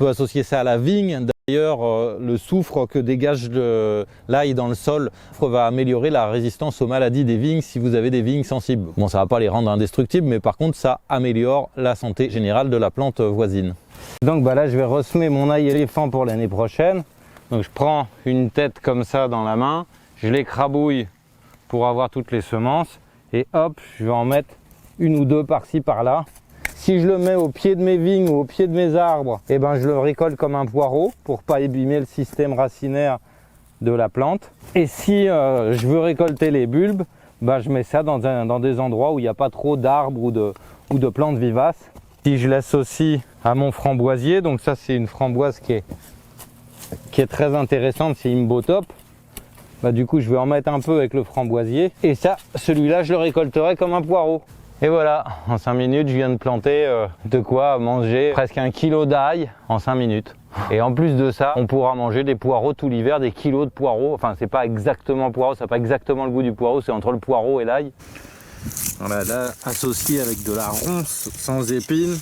peut associer ça à la vigne. D'ailleurs, le soufre que dégage l'ail dans le sol va améliorer la résistance aux maladies des vignes si vous avez des vignes sensibles. Bon, ça ne va pas les rendre indestructibles, mais par contre, ça améliore la santé générale de la plante voisine. Donc là, je vais ressemer mon ail éléphant pour l'année prochaine. Donc je prends une tête comme ça dans la main, je l'écrabouille pour avoir toutes les semences et hop, je vais en mettre une ou deux par-ci par-là. Si je le mets au pied de mes vignes ou au pied de mes arbres, eh ben je le récolte comme un poireau pour pas abîmer le système racinaire de la plante. Et si je veux récolter les bulbes, je mets ça dans des endroits où il n'y a pas trop d'arbres ou de plantes vivaces. Si je l'associe à mon framboisier, donc ça c'est une framboise qui est très intéressante, c'est Imbo Top. Du coup je vais en mettre un peu avec le framboisier. Et ça, celui-là je le récolterai comme un poireau. Et voilà, en 5 minutes, je viens de planter de quoi manger presque 1 kilo d'ail en 5 minutes. Et en plus de ça, on pourra manger des poireaux tout l'hiver, des kilos de poireaux. Enfin, c'est pas exactement poireau, ça n'a pas exactement le goût du poireau, c'est entre le poireau et l'ail. Voilà, là, associé avec de la ronce sans épines.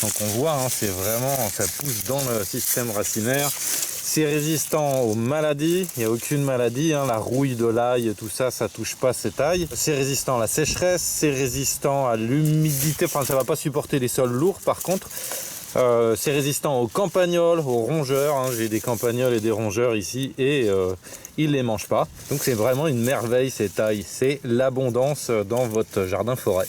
Donc on voit, c'est vraiment, ça pousse dans le système racinaire. C'est résistant aux maladies, il n'y a aucune maladie, la rouille de l'ail, tout ça, ça touche pas cet ail. C'est résistant à la sécheresse, c'est résistant à l'humidité, enfin ça va pas supporter les sols lourds par contre. C'est résistant aux campagnols, aux rongeurs, j'ai des campagnols et des rongeurs ici et ils les mangent pas. Donc c'est vraiment une merveille cet ail, c'est l'abondance dans votre jardin forêt.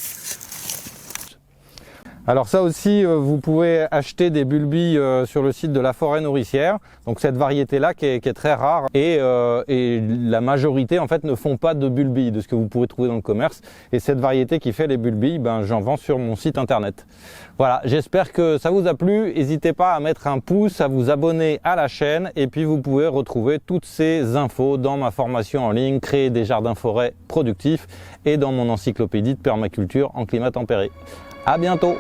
Alors ça aussi, vous pouvez acheter des bulbilles sur le site de la Forêt Nourricière. Donc cette variété-là qui est très rare et la majorité en fait ne font pas de bulbilles de ce que vous pourrez trouver dans le commerce. Et cette variété qui fait les bulbilles, j'en vends sur mon site internet. Voilà, j'espère que ça vous a plu. N'hésitez pas à mettre un pouce, à vous abonner à la chaîne et puis vous pouvez retrouver toutes ces infos dans ma formation en ligne Créer des jardins forêts productifs et dans mon encyclopédie de permaculture en climat tempéré. À bientôt!